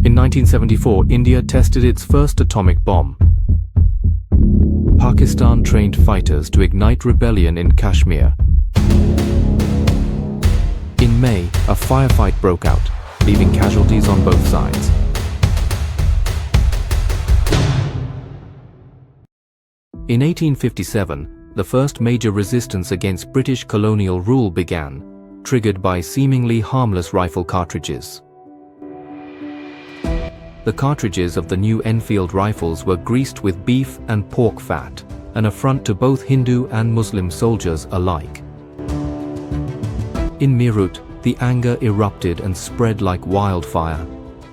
In 1974, India tested its first atomic bomb. Pakistan trained fighters to ignite rebellion in Kashmir. In May, a firefight broke out, leaving casualties on both sides. In 1857, the first major resistance against British colonial rule began, triggered by seemingly harmless rifle cartridges. The cartridges of the new Enfield rifles were greased with beef and pork fat, an affront to both Hindu and Muslim soldiers alike. In Meerut, the anger erupted and spread like wildfire.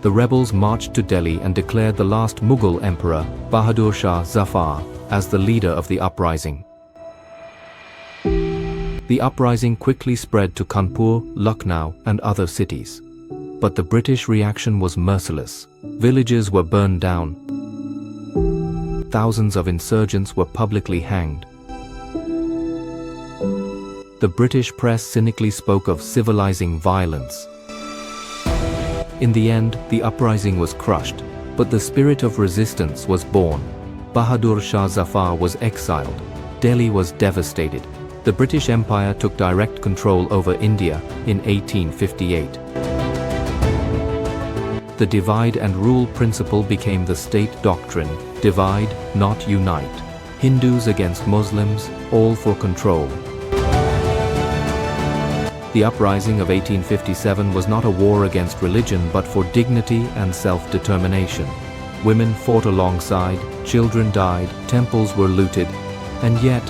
The rebels marched to Delhi and declared the last Mughal emperor, Bahadur Shah Zafar, as the leader of the uprising. The uprising quickly spread to Kanpur, Lucknow, and other cities. But the British reaction was merciless. Villages were burned down. Thousands of insurgents were publicly hanged. The British press cynically spoke of civilizing violence. In the end, the uprising was crushed, but the spirit of resistance was born. Bahadur Shah Zafar was exiled. Delhi was devastated. The British Empire took direct control over India in 1858. The divide and rule principle became the state doctrine: divide, not unite. Hindus against Muslims, all for control. The uprising of 1857 was not a war against religion but for dignity and self-determination. Women fought alongside, children died, temples were looted, and yet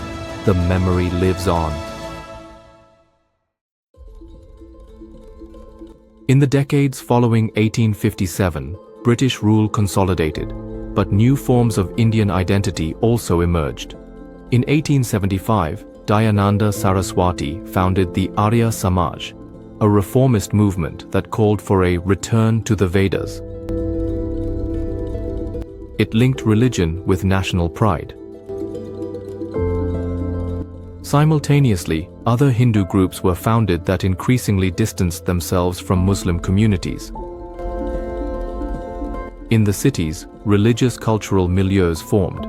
the memory lives on. In the decades following 1857, British rule consolidated, but new forms of Indian identity also emerged. In 1875, Dayananda Saraswati founded the Arya Samaj, a reformist movement that called for a return to the Vedas. It linked religion with national pride. Simultaneously, other Hindu groups were founded that increasingly distanced themselves from Muslim communities. In the cities, religious cultural milieus formed.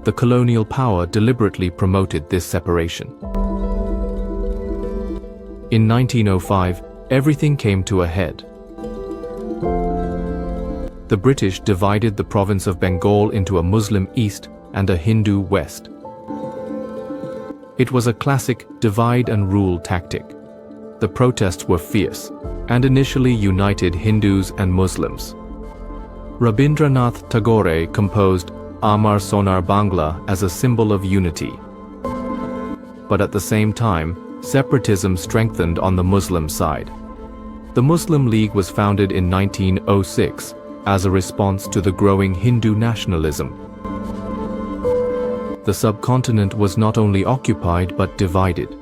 The colonial power deliberately promoted this separation. In 1905, everything came to a head. The British divided the province of Bengal into a Muslim East and a Hindu West. It was a classic divide and rule tactic. The protests were fierce and initially united Hindus and Muslims. Rabindranath Tagore composed Amar Sonar Bangla as a symbol of unity. But at the same time, separatism strengthened on the Muslim side. The Muslim League was founded in 1906 as a response to the growing Hindu nationalism. The subcontinent was not only occupied but divided.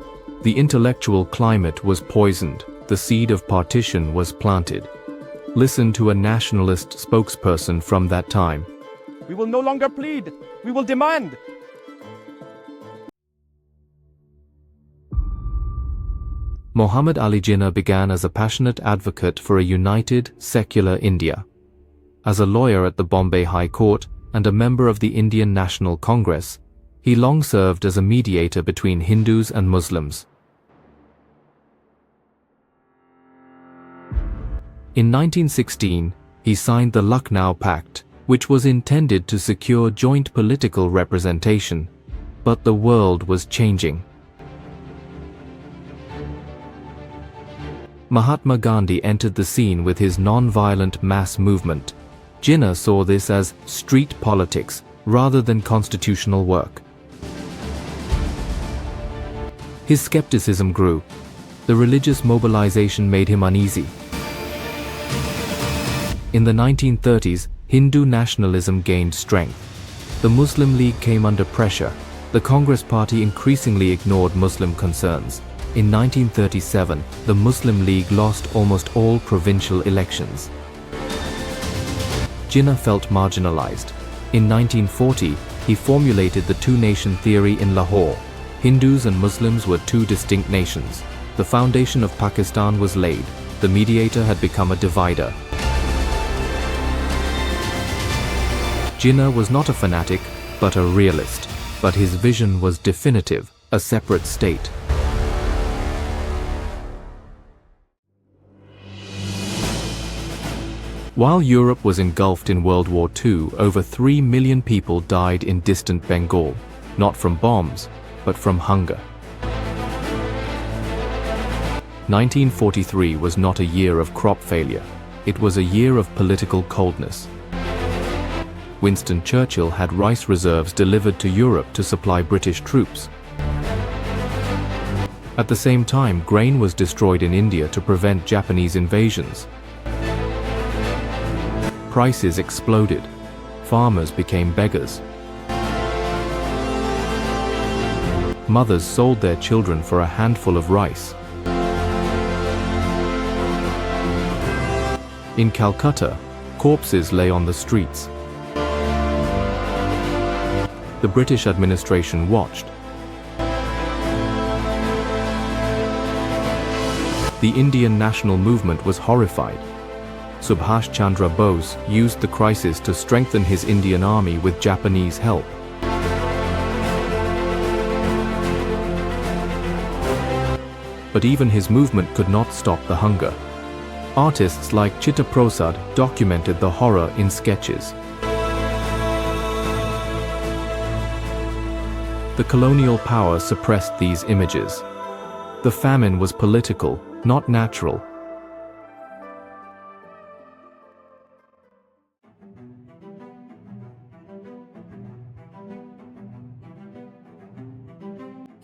The intellectual climate was poisoned. The seed of partition was planted. Listen to a nationalist spokesperson from that time. We will no longer plead. We will demand. Muhammad Ali Jinnah began as a passionate advocate for a united, secular India. As a lawyer at the Bombay High Court and a member of the Indian National Congress, he long served as a mediator between Hindus and Muslims. In 1916, he signed the Lucknow Pact, which was intended to secure joint political representation. But the world was changing. Mahatma Gandhi entered the scene with his non-violent mass movement. Jinnah saw this as street politics rather than constitutional work. His skepticism grew. The religious mobilization made him uneasy. In the 1930s, Hindu nationalism gained strength. The Muslim League came under pressure. The Congress Party increasingly ignored Muslim concerns. In 1937, the Muslim League lost almost all provincial elections. Jinnah felt marginalized. In 1940, he formulated the two-nation theory in Lahore. Hindus and Muslims were two distinct nations. The foundation of Pakistan was laid. The mediator had become a divider. Jinnah was not a fanatic, but a realist. But his vision was definitive, a separate state. While Europe was engulfed in World War II, over 3 million people died in distant Bengal, not from bombs, but from hunger. 1943 was not a year of crop failure. It was a year of political coldness. Winston Churchill had rice reserves delivered to Europe to supply British troops. At the same time, grain was destroyed in India to prevent Japanese invasions. Prices exploded. Farmers became beggars. Mothers sold their children for a handful of rice. In Calcutta, corpses lay on the streets. The British administration watched. The Indian national movement was horrified. Subhash Chandra Bose used the crisis to strengthen his Indian army with Japanese help. But even his movement could not stop the hunger. Artists like Chitta Prasad documented the horror in sketches. The colonial power suppressed these images. The famine was political, not natural.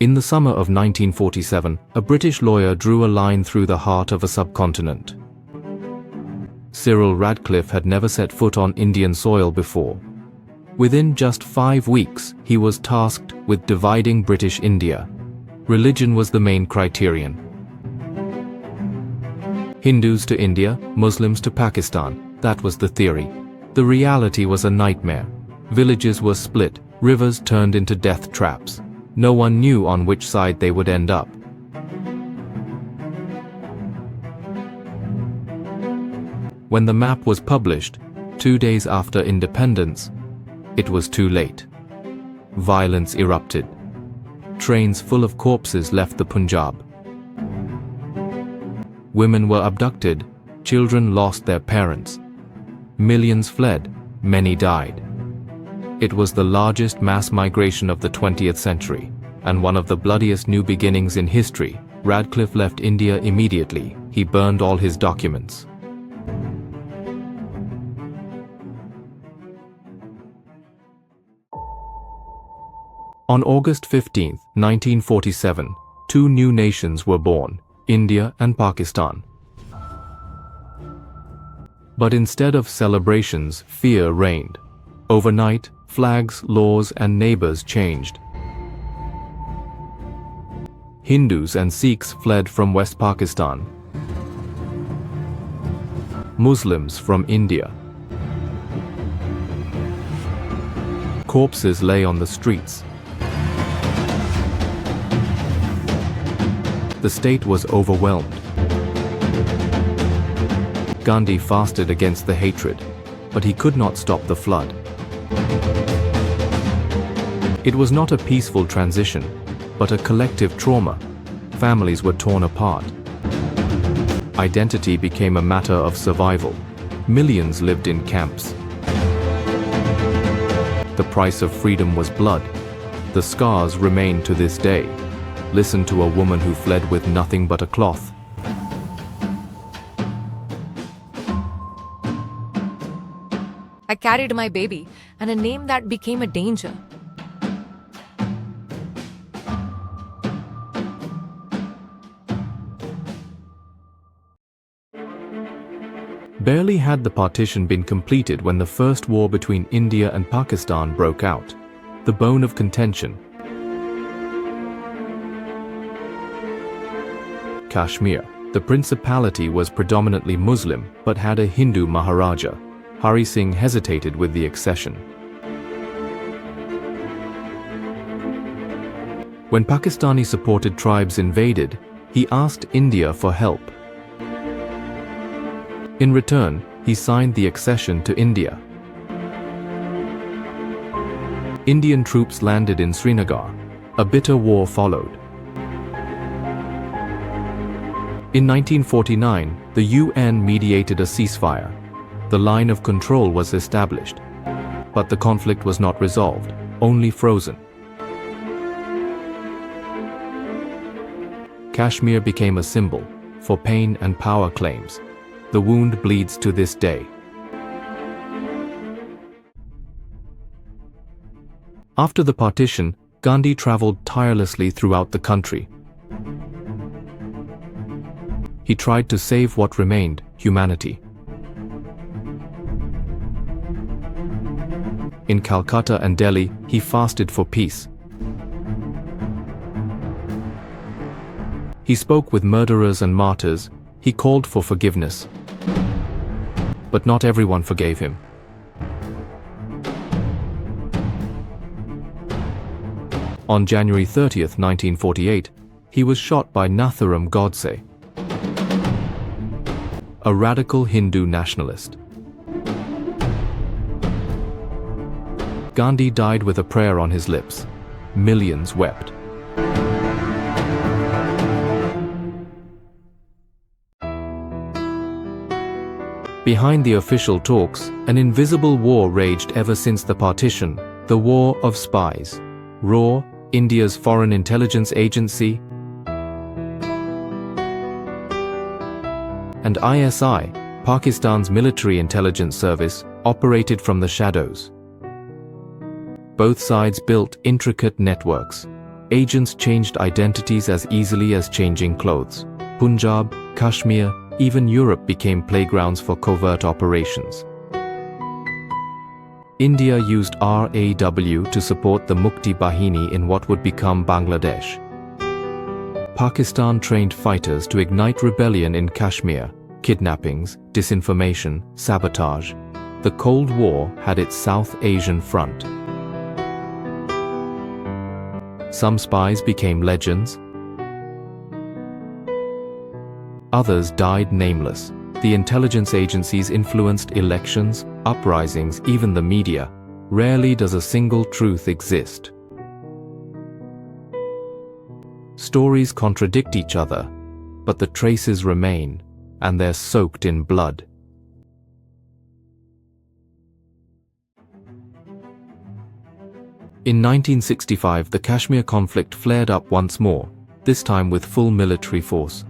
In the summer of 1947, a British lawyer drew a line through the heart of a subcontinent. Cyril Radcliffe had never set foot on Indian soil before. Within just 5 weeks, he was tasked with dividing British India. Religion was the main criterion. Hindus to India, Muslims to Pakistan, that was the theory. The reality was a nightmare. Villages were split, rivers turned into death traps. No one knew on which side they would end up. When the map was published, 2 days after independence, it was too late. Violence erupted. Trains full of corpses left the Punjab. Women were abducted, children lost their parents. Millions fled, many died. It was the largest mass migration of the 20th century, and one of the bloodiest new beginnings in history. Radcliffe left India immediately. He burned all his documents. On August 15, 1947, 2 new nations were born, India and Pakistan. But instead of celebrations, fear reigned. Overnight, flags, laws, and neighbors changed. Hindus and Sikhs fled from West Pakistan. Muslims from India. Corpses lay on the streets. The state was overwhelmed. Gandhi fasted against the hatred, but he could not stop the flood. It was not a peaceful transition, but a collective trauma. Families were torn apart. Identity became a matter of survival. Millions lived in camps. The price of freedom was blood. The scars remain to this day. Listen to a woman who fled with nothing but a cloth. I carried my baby and a name that became a danger. Barely had the partition been completed when the first war between India and Pakistan broke out. The bone of contention. Kashmir. The principality was predominantly Muslim but had a Hindu Maharaja. Hari Singh hesitated with the accession. When Pakistani-supported tribes invaded, he asked India for help. In return, he signed the accession to India. Indian troops landed in Srinagar. A bitter war followed. In 1949, the UN mediated a ceasefire. The line of control was established. But the conflict was not resolved, only frozen. Kashmir became a symbol for pain and power claims. The wound bleeds to this day. After the partition, Gandhi traveled tirelessly throughout the country. He tried to save what remained, humanity. In Calcutta and Delhi, he fasted for peace. He spoke with murderers and martyrs. He called for forgiveness. But not everyone forgave him. On January 30th, 1948, he was shot by Nathuram Godse, a radical Hindu nationalist. Gandhi died with a prayer on his lips. Millions wept. Behind the official talks, an invisible war raged ever since the partition, the war of spies. RAW, India's foreign intelligence agency, and ISI, Pakistan's military intelligence service, operated from the shadows. Both sides built intricate networks. Agents changed identities as easily as changing clothes. Punjab, Kashmir, even Europe became playgrounds for covert operations. India used RAW to support the Mukti Bahini in what would become Bangladesh. Pakistan trained fighters to ignite rebellion in Kashmir, kidnappings, disinformation, sabotage. The Cold War had its South Asian front. Some spies became legends. Others died nameless. The intelligence agencies influenced elections, uprisings, even the media. Rarely does a single truth exist. Stories contradict each other, but the traces remain, and they're soaked in blood. In 1965, the Kashmir conflict flared up once more, this time with full military force.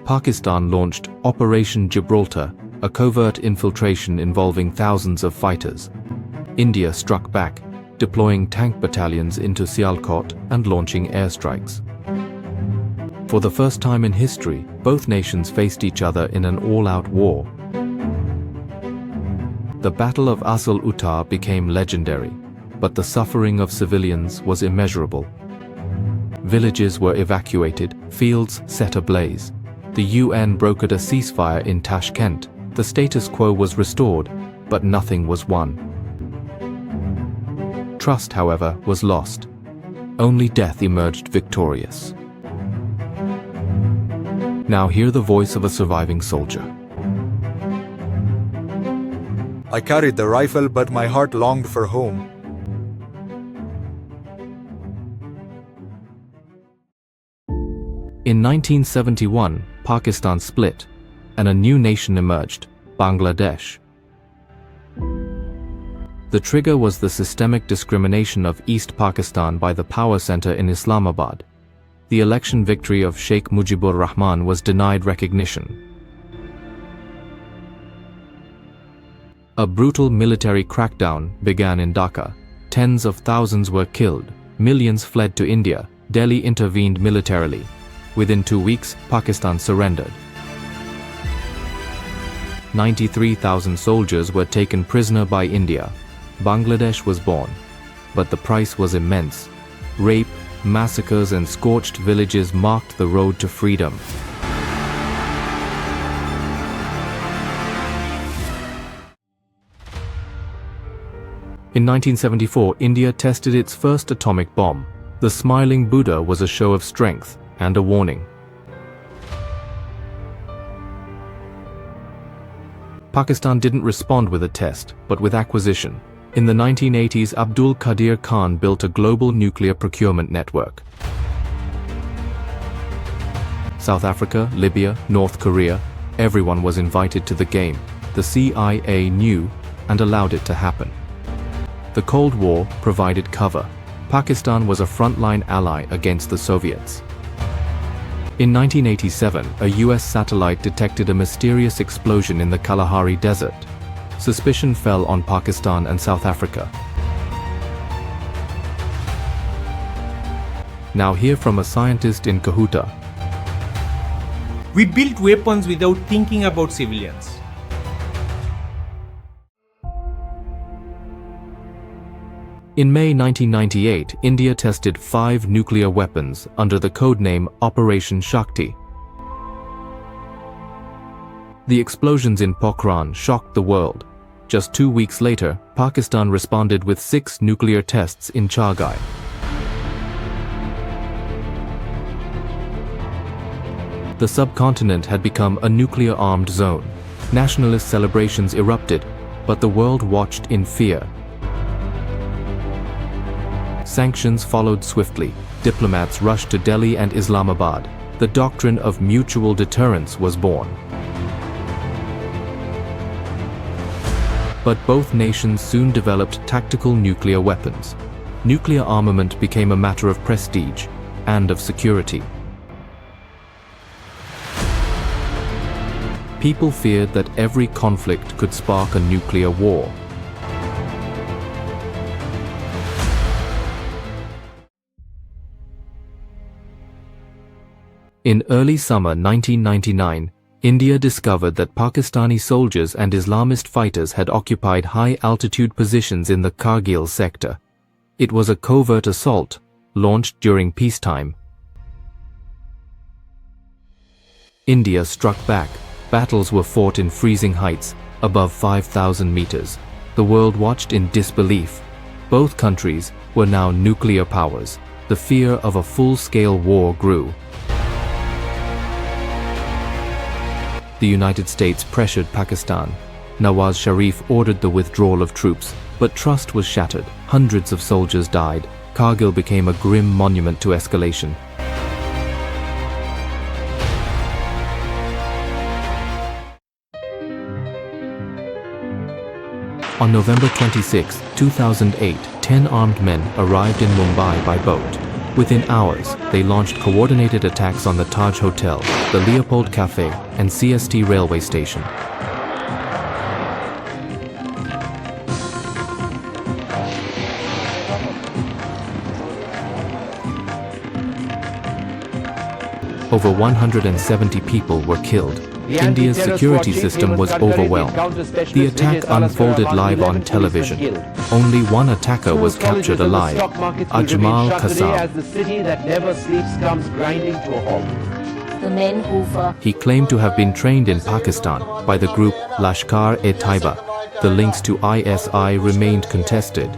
Pakistan launched Operation Gibraltar, a covert infiltration involving thousands of fighters. India struck back, deploying tank battalions into Sialkot and launching airstrikes. For the first time in history, both nations faced each other in an all-out war. The Battle of Asal Uttar became legendary, but the suffering of civilians was immeasurable. Villages were evacuated, fields set ablaze. The UN brokered a ceasefire in Tashkent. The status quo was restored, but nothing was won. Trust, however, was lost. Only death emerged victorious. Now hear the voice of a surviving soldier. I carried the rifle, but my heart longed for home. In 1971, Pakistan split, and a new nation emerged, Bangladesh. The trigger was the systemic discrimination of East Pakistan by the power center in Islamabad. The election victory of Sheikh Mujibur Rahman was denied recognition. A brutal military crackdown began in Dhaka. Tens of thousands were killed. Millions fled to India. Delhi intervened militarily. Within 2 weeks, Pakistan surrendered. 93,000 soldiers were taken prisoner by India. Bangladesh was born. But the price was immense. Rape, massacres, and scorched villages marked the road to freedom. In 1974, India tested its first atomic bomb. The smiling Buddha was a show of strength and a warning. Pakistan didn't respond with a test, but with acquisition. In the 1980s, Abdul Qadir Khan built a global nuclear procurement network. South Africa, Libya, North Korea, everyone was invited to the game. The CIA knew and allowed it to happen. The Cold War provided cover. Pakistan was a frontline ally against the Soviets. In 1987, a US satellite detected a mysterious explosion in the Kalahari Desert. Suspicion fell on Pakistan and South Africa. Now hear from a scientist in Kahuta. We built weapons without thinking about civilians. In May 1998, India tested 5 nuclear weapons under the codename Operation Shakti. The explosions in Pokhran shocked the world. Just 2 weeks later, Pakistan responded with 6 nuclear tests in Chargai. The subcontinent had become a nuclear-armed zone. Nationalist celebrations erupted, but the world watched in fear. Sanctions followed swiftly. Diplomats rushed to Delhi and Islamabad. The doctrine of mutual deterrence was born. But both nations soon developed tactical nuclear weapons. Nuclear armament became a matter of prestige and of security. People feared that every conflict could spark a nuclear war. In early summer 1999, India discovered that Pakistani soldiers and Islamist fighters had occupied high-altitude positions in the Kargil sector. It was a covert assault, launched during peacetime. India struck back. Battles were fought in freezing heights, above 5,000 meters. The world watched in disbelief. Both countries were now nuclear powers. The fear of a full-scale war grew. The United States pressured Pakistan. Nawaz Sharif ordered the withdrawal of troops, but trust was shattered. Hundreds of soldiers died. Kargil became a grim monument to escalation. On November 26, 2008, 10 armed men arrived in Mumbai by boat. Within hours, they launched coordinated attacks on the Taj Hotel, the Leopold Cafe, and CST railway station. Over 170 people were killed. India's security system was overwhelmed. The attack unfolded live on television. Only one attacker was captured alive, Ajmal Qassam. He claimed to have been trained in Pakistan by the group Lashkar-e-Taiba. The links to ISI remained contested.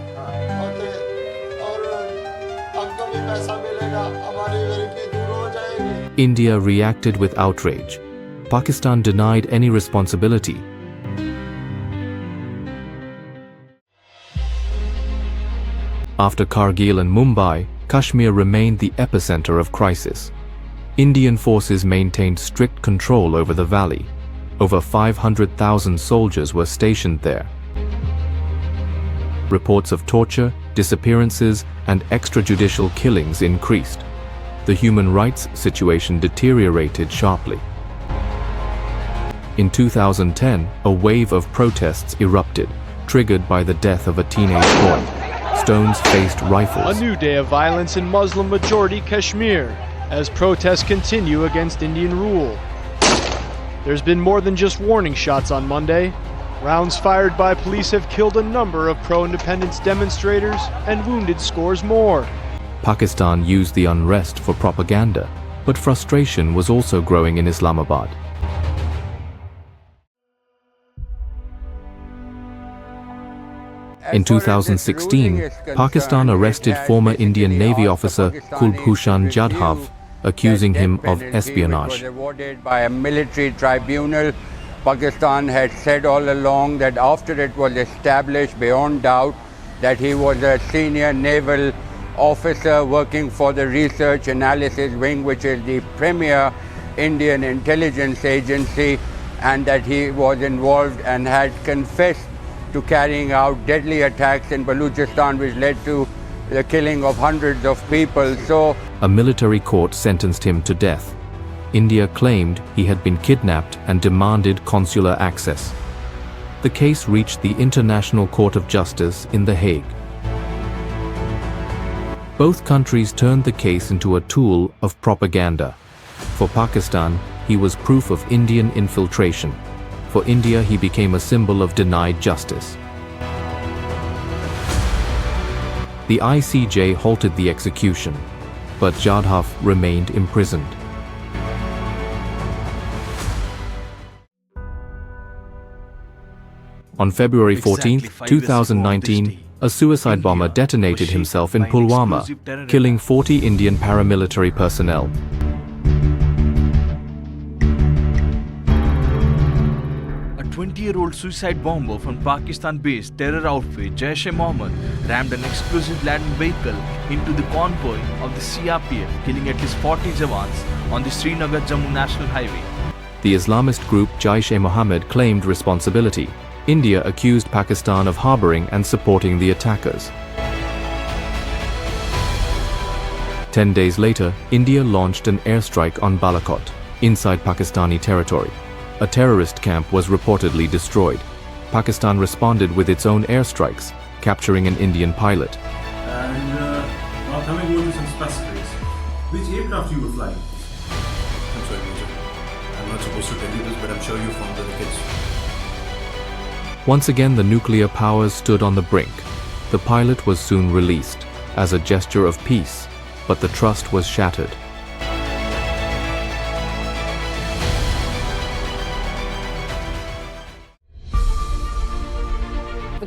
India reacted with outrage. Pakistan denied any responsibility. After Kargil and Mumbai, Kashmir remained the epicenter of crisis. Indian forces maintained strict control over the valley. Over 500,000 soldiers were stationed there. Reports of torture, disappearances, and extrajudicial killings increased. The human rights situation deteriorated sharply. In 2010, a wave of protests erupted, triggered by the death of a teenage boy. Stones-faced rifles. A new day of violence in Muslim-majority Kashmir, as protests continue against Indian rule. There's been more than just warning shots on Monday. Rounds fired by police have killed a number of pro-independence demonstrators and wounded scores more. Pakistan used the unrest for propaganda, but frustration was also growing in Islamabad. In 2016, Pakistan arrested former Indian Navy officer Kulbhushan Jadhav, accusing him of espionage. He was awarded by a military tribunal. Pakistan had said all along that after it was established beyond doubt that he was a senior naval officer working for the Research Analysis Wing, which is the premier Indian intelligence agency, and that he was involved and had confessed to carrying out deadly attacks in Balochistan, which led to the killing of hundreds of people. So, a military court sentenced him to death. India claimed he had been kidnapped and demanded consular access. The case reached the International Court of Justice in The Hague. Both countries turned the case into a tool of propaganda. For Pakistan, he was proof of Indian infiltration. For India, he became a symbol of denied justice. The ICJ halted the execution, but Jadhav remained imprisoned. On February 14, 2019, a suicide bomber detonated himself in Pulwama, killing 40 Indian paramilitary personnel. A 20-year-old suicide bomber from Pakistan-based terror outfit Jaish-e-Mohammed rammed an explosive laden vehicle into the convoy of the CRPF, killing at least 40 Jawans on the Srinagar-Jammu National Highway. The Islamist group Jaish-e-Mohammed claimed responsibility. India accused Pakistan of harboring and supporting the attackers. 10 days later, India launched an airstrike on Balakot, inside Pakistani territory. A terrorist camp was reportedly destroyed. Pakistan responded with its own airstrikes, capturing an Indian pilot. And now coming over to some specifics. Which aircraft you were flying? I'm sorry, Major. I'm not supposed to tell you this, but I'm sure you found the records. Once again, the nuclear powers stood on the brink. The pilot was soon released, as a gesture of peace, but the trust was shattered.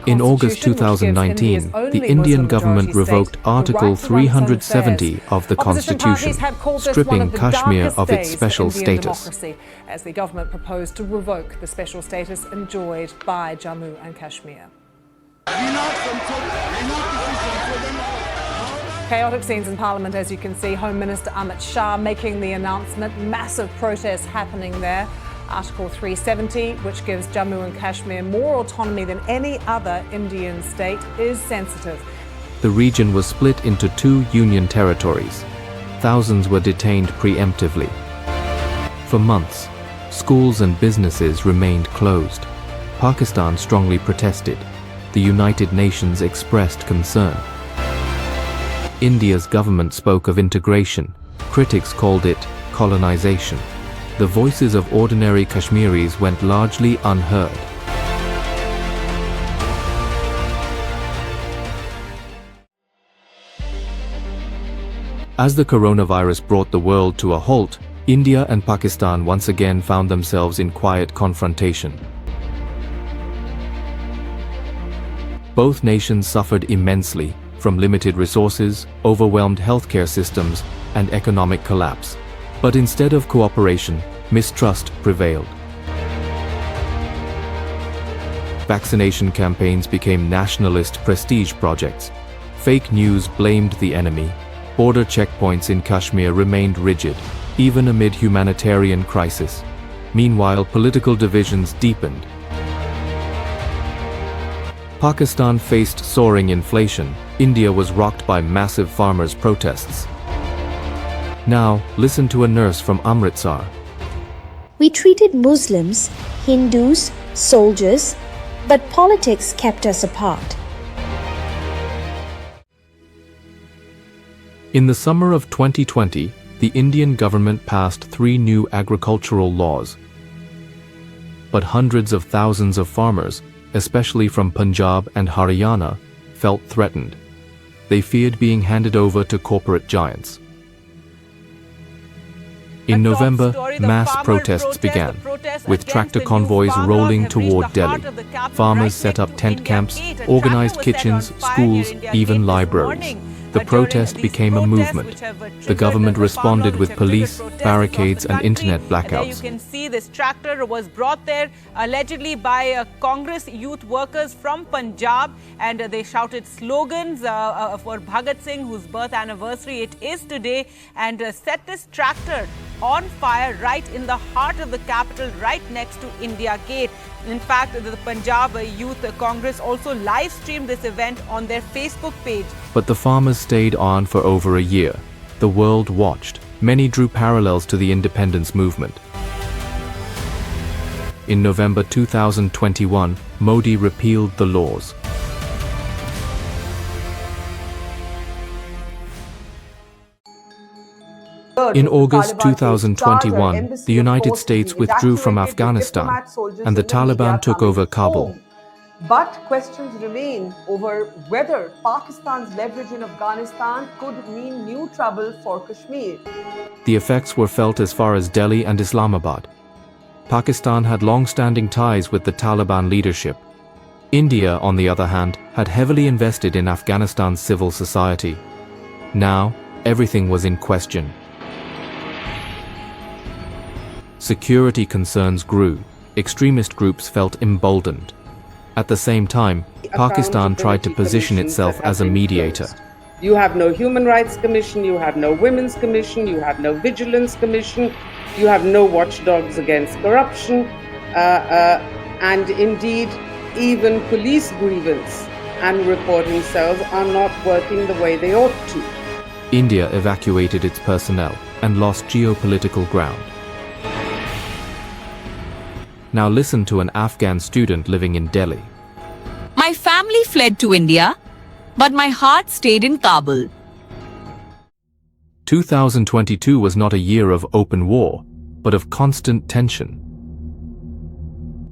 In August 2019, the Indian government revoked Article 370 of the Constitution, stripping Kashmir of its special status. As the government proposed to revoke the special status enjoyed by Jammu and Kashmir. Chaotic scenes in Parliament, as you can see. Home Minister Amit Shah making the announcement. Massive protests happening there. Article 370, which gives Jammu and Kashmir more autonomy than any other Indian state, is sensitive. The region was split into 2 union territories. Thousands were detained preemptively. For months, schools and businesses remained closed. Pakistan strongly protested. The United Nations expressed concern. India's government spoke of integration. Critics called it colonization. The voices of ordinary Kashmiris went largely unheard. As the coronavirus brought the world to a halt, India and Pakistan once again found themselves in quiet confrontation. Both nations suffered immensely from limited resources, overwhelmed healthcare systems, and economic collapse. But instead of cooperation, mistrust prevailed. Vaccination campaigns became nationalist prestige projects. Fake news blamed the enemy. Border checkpoints in Kashmir remained rigid, even amid humanitarian crisis. Meanwhile, political divisions deepened. Pakistan faced soaring inflation. India was rocked by massive farmers' protests. Now, listen to a nurse from Amritsar. We treated Muslims, Hindus, soldiers, but politics kept us apart. In the summer of 2020, the Indian government passed 3 new agricultural laws. But hundreds of thousands of farmers, especially from Punjab and Haryana, felt threatened. They feared being handed over to corporate giants. In November, mass protests began, with tractor convoys rolling toward Delhi. Farmers set up tent camps, organized kitchens, schools, even libraries. The protest became a movement. The government responded with police, barricades and internet blackouts. You can see this tractor was brought there allegedly by Congress youth workers from Punjab, and they shouted slogans for Bhagat Singh, whose birth anniversary it is today, and set this tractor on fire right in the heart of the capital, right next to India Gate. In fact, the Punjab Youth Congress also live streamed this event on their Facebook page. But the farmers stayed on for over a year. The world watched. Many drew parallels to the independence movement. In November 2021, Modi repealed the laws. In August 2021, the United States withdrew from Afghanistan and the Taliban took over Kabul. But questions remain over whether Pakistan's leverage in Afghanistan could mean new trouble for Kashmir. The effects were felt as far as Delhi and Islamabad. Pakistan had long-standing ties with the Taliban leadership. India, on the other hand, had heavily invested in Afghanistan's civil society. Now, everything was in question. Security concerns grew. Extremist groups felt emboldened. At the same time, Pakistan tried to position itself as a mediator. You have no Human Rights Commission, you have no Women's Commission, you have no Vigilance Commission, you have no watchdogs against corruption, and indeed, even police grievance and reporting cells are not working the way they ought to. India evacuated its personnel and lost geopolitical ground. Now listen to an Afghan student living in Delhi. My family fled to India, but my heart stayed in Kabul. 2022 was not a year of open war, but of constant tension.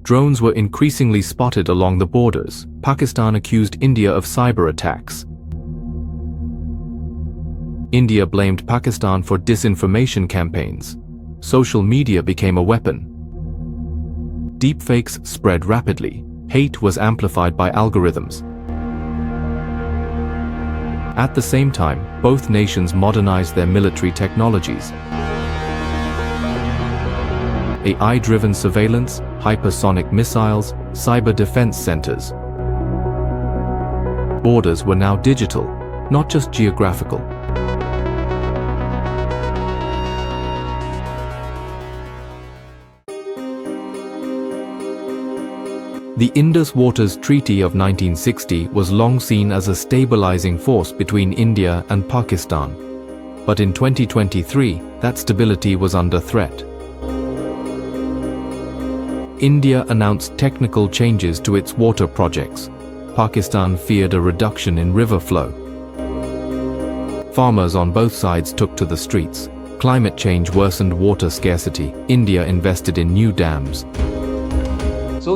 Drones were increasingly spotted along the borders. Pakistan accused India of cyber attacks. India blamed Pakistan for disinformation campaigns. Social media became a weapon. Deepfakes spread rapidly. Hate was amplified by algorithms. At the same time, both nations modernized their military technologies. AI-driven surveillance, hypersonic missiles, cyber defense centers. Borders were now digital, not just geographical. The Indus Waters Treaty of 1960 was long seen as a stabilizing force between India and Pakistan. But in 2023, that stability was under threat. India announced technical changes to its water projects. Pakistan feared a reduction in river flow. Farmers on both sides took to the streets. Climate change worsened water scarcity. India invested in new dams.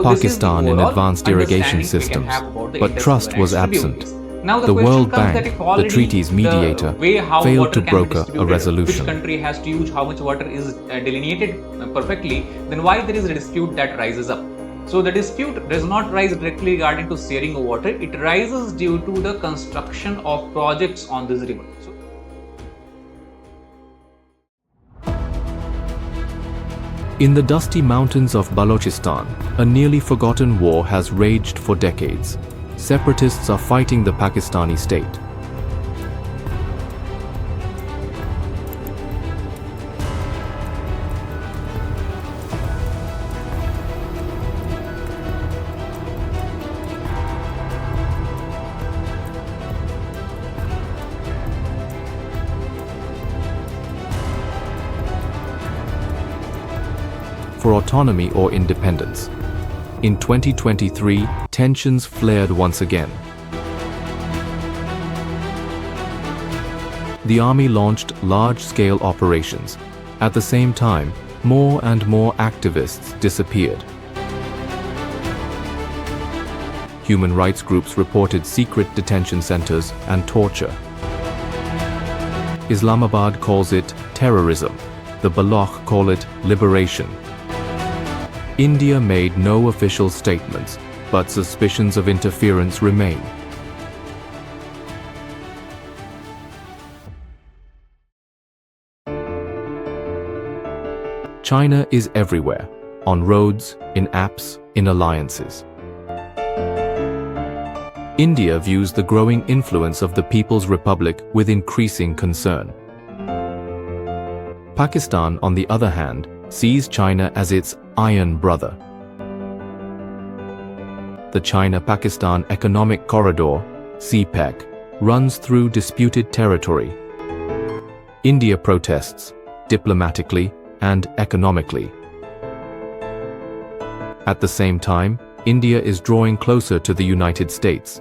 Pakistan in advanced irrigation systems, but trust was absent. The World Bank, the treaty's mediator, failed to broker a resolution. Which country has to use how much water is delineated perfectly, then why there is a dispute that rises up? So the dispute does not rise directly regarding to sharing of water, it rises due to the construction of projects on this river. In the dusty mountains of Balochistan, a nearly forgotten war has raged for decades. Separatists are fighting the Pakistani state. For autonomy or independence. In 2023, tensions flared once again. The army launched large-scale operations. At the same time, more and more activists disappeared. Human rights groups reported secret detention centers and torture. Islamabad calls it terrorism. the Balakot call it liberation. India made no official statements, but suspicions of interference remain. China is everywhere, on roads, in apps, in alliances. India views the growing influence of the People's Republic with increasing concern. Pakistan, on the other hand, sees China as its iron brother. The China-Pakistan Economic Corridor, CPEC, runs through disputed territory. India protests, diplomatically and economically. At the same time, India is drawing closer to the United States.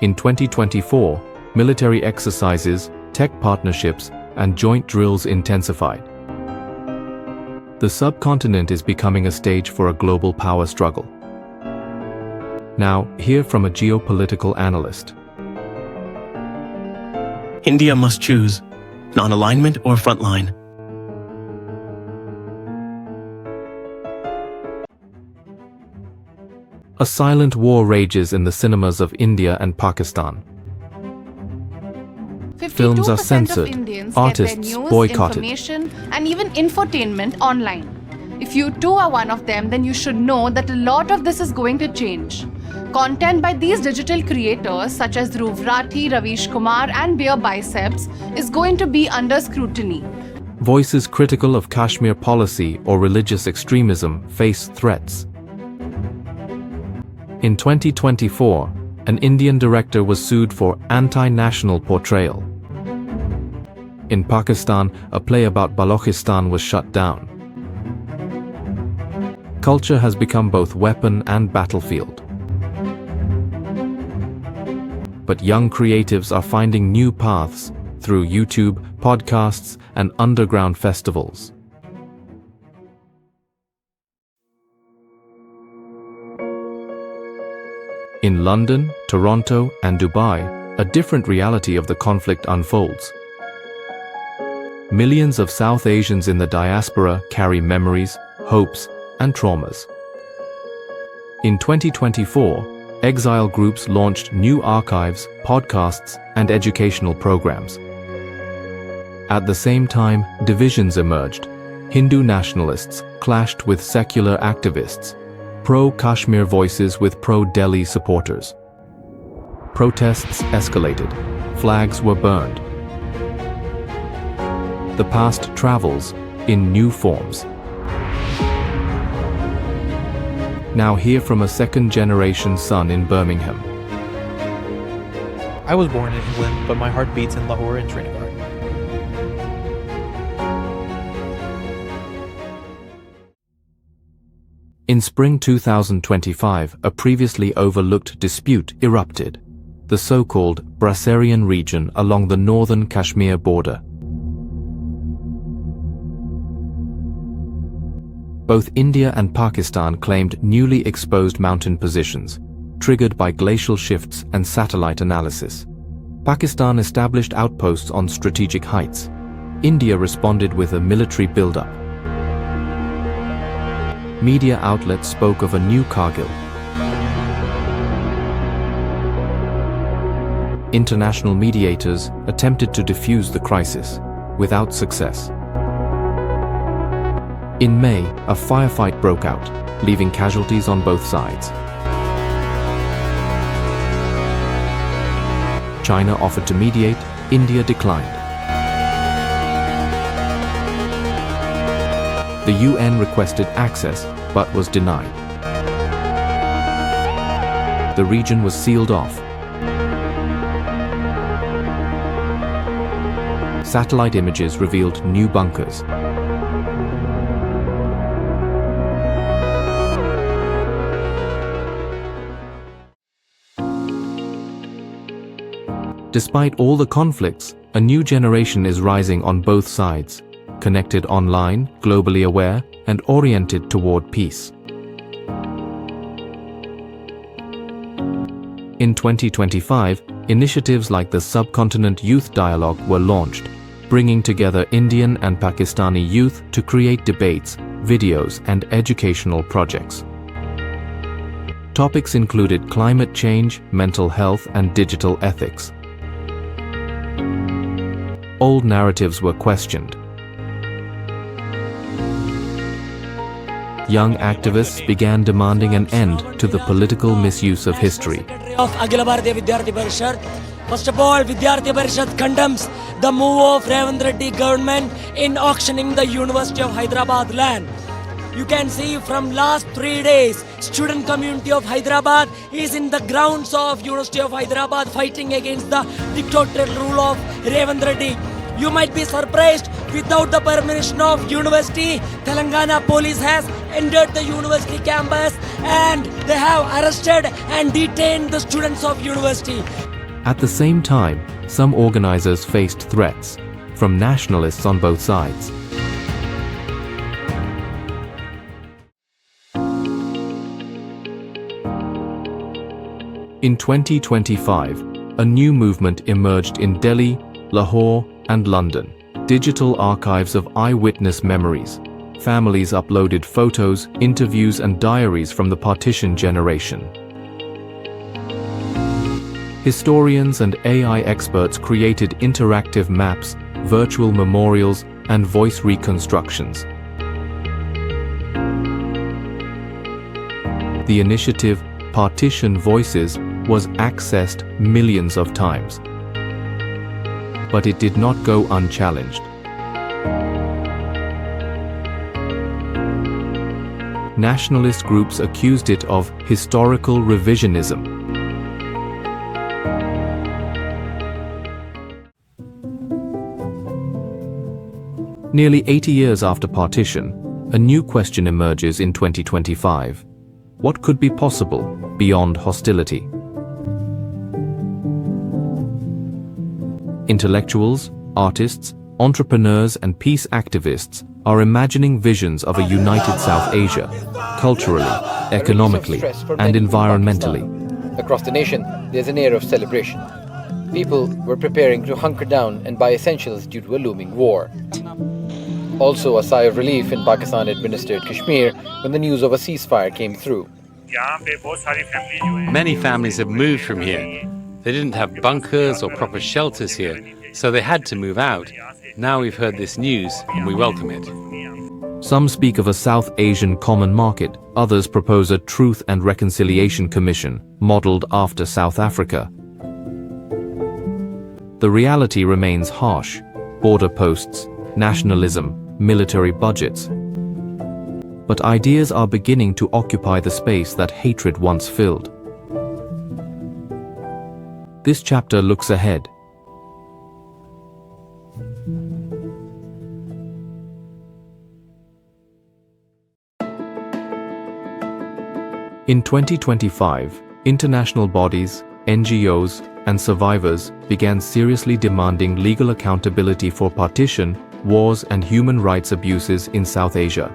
In 2024, military exercises, tech partnerships, and joint drills intensified. The subcontinent is becoming a stage for a global power struggle. Now, hear from a geopolitical analyst. India must choose non-alignment or frontline. A silent war rages in the cinemas of India and Pakistan. Films are censored, artists boycotted. Information and even infotainment online. If you too are one of them, then you should know that a lot of this is going to change. Content by these digital creators such as Dhruv Rathi, Ravish Kumar and Beer Biceps is going to be under scrutiny. Voices critical of Kashmir policy or religious extremism face threats. In 2024, an Indian director was sued for anti-national portrayal. In Pakistan, a play about Balochistan was shut down. Culture has become both weapon and battlefield. But young creatives are finding new paths through YouTube, podcasts, and underground festivals. In London, Toronto, and Dubai, a different reality of the conflict unfolds. Millions of South Asians in the diaspora carry memories, hopes, and traumas. In 2024, exile groups launched new archives, podcasts, and educational programs. At the same time, divisions emerged. Hindu nationalists clashed with secular activists, pro-Kashmir voices with pro-Delhi supporters. Protests escalated. Flags were burned. The past travels in new forms. Now hear from a second-generation son in Birmingham. I was born in England, but my heart beats in Lahore and Srinagar. In spring 2025, a previously overlooked dispute erupted, the so-called Brassarian region along the northern Kashmir border. Both India and Pakistan claimed newly exposed mountain positions, triggered by glacial shifts and satellite analysis. Pakistan established outposts on strategic heights. India responded with a military buildup. Media outlets spoke of a new Kargil. International mediators attempted to defuse the crisis, without success. In May, a firefight broke out, leaving casualties on both sides. China offered to mediate, India declined. The UN requested access, but was denied. The region was sealed off. Satellite images revealed new bunkers. Despite all the conflicts, a new generation is rising on both sides, connected online, globally aware, and oriented toward peace. In 2025, initiatives like the Subcontinent Youth Dialogue were launched, bringing together Indian and Pakistani youth to create debates, videos, and educational projects. Topics included climate change, mental health, and digital ethics. Old narratives were questioned. Young activists began demanding an end to the political misuse of history. Of Akhila Bharatiya Vidyarthi Parishad. First of all, Vidyarthi Parishad condemns the move of Revanth Reddy government in auctioning the University of Hyderabad land. You can see from last 3 days, student community of Hyderabad is in the grounds of University of Hyderabad fighting against the dictatorial rule of Revanth Reddy. You might be surprised, without the permission of university, Telangana police has entered the university campus and they have arrested and detained the students of university. At the same time, some organizers faced threats from nationalists on both sides. In 2025, a new movement emerged in Delhi, Lahore, and London. Digital archives of eyewitness memories. Families uploaded photos, interviews, and diaries from the partition generation. Historians and AI experts created interactive maps, virtual memorials, and voice reconstructions. The initiative, Partition Voices, was accessed millions of times. But it did not go unchallenged. Nationalist groups accused it of historical revisionism. Nearly 80 years after partition, a new question emerges in 2025. What could be possible beyond hostility? Intellectuals, artists, entrepreneurs, and peace activists are imagining visions of a united South Asia, culturally, economically, and environmentally. Across the nation, there's an air of celebration. People were preparing to hunker down and buy essentials due to a looming war. Also, a sigh of relief in Pakistan-administered Kashmir when the news of a ceasefire came through. Many families have moved from here. They didn't have bunkers or proper shelters here, so they had to move out. Now we've heard this news and we welcome it. Some speak of a South Asian common market, others propose a Truth and Reconciliation Commission, modeled after South Africa. The reality remains harsh: border posts, nationalism, military budgets. But ideas are beginning to occupy the space that hatred once filled. This chapter looks ahead. In 2025, international bodies, NGOs, and survivors began seriously demanding legal accountability for partition, wars, and human rights abuses in South Asia.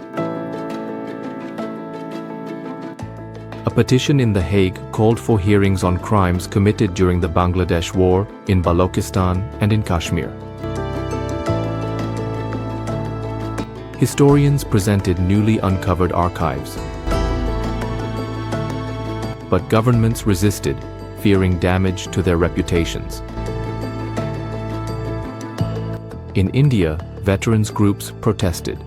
A petition in The Hague called for hearings on crimes committed during the Bangladesh War, in Balochistan, and in Kashmir. Historians presented newly uncovered archives. But governments resisted, fearing damage to their reputations. In India, veterans groups protested.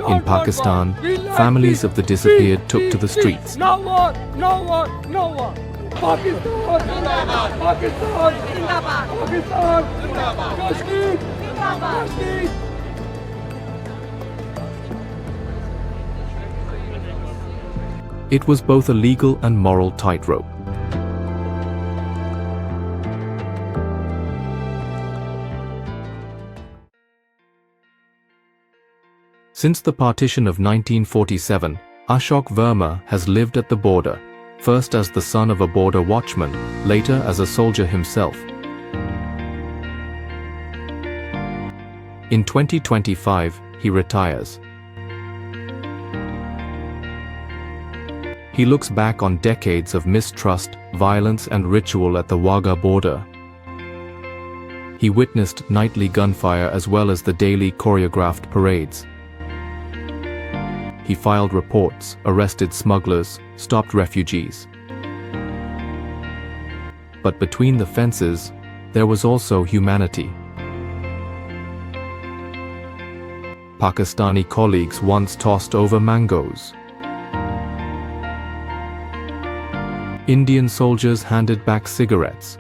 In Pakistan, families of the disappeared took to the streets. No war! No war! No war! Pakistan! Zindabad! Pakistan! Zindabad! Pakistan! Zindabad! Kashmir! Zindabad! Kashmir! It was both a legal and moral tightrope. Since the partition of 1947, Ashok Verma has lived at the border, first as the son of a border watchman, later as a soldier himself. In 2025, he retires. He looks back on decades of mistrust, violence, and ritual at the Wagah border He witnessed nightly gunfire as well as the daily choreographed parades. He filed reports, arrested smugglers, stopped refugees. But between the fences, there was also humanity. Pakistani colleagues once tossed over mangoes. Indian soldiers handed back cigarettes.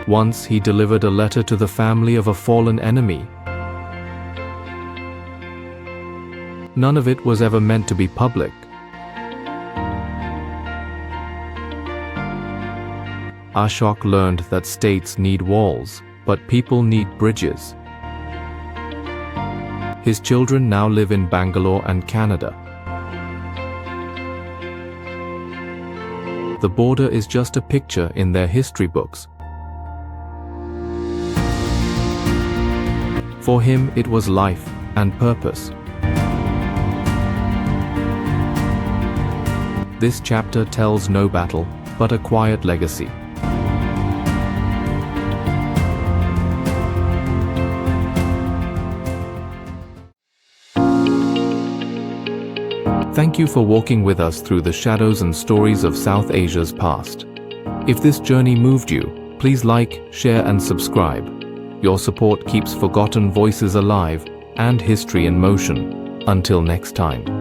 Once he delivered a letter to the family of a fallen enemy. None of it was ever meant to be public. Ashok learned that states need walls, but people need bridges. His children now live in Bangalore and Canada. The border is just a picture in their history books. For him, it was life and purpose. This chapter tells no battle, but a quiet legacy. Thank you for walking with us through the shadows and stories of South Asia's past. If this journey moved you, please like, share and subscribe. Your support keeps forgotten voices alive and history in motion. Until next time.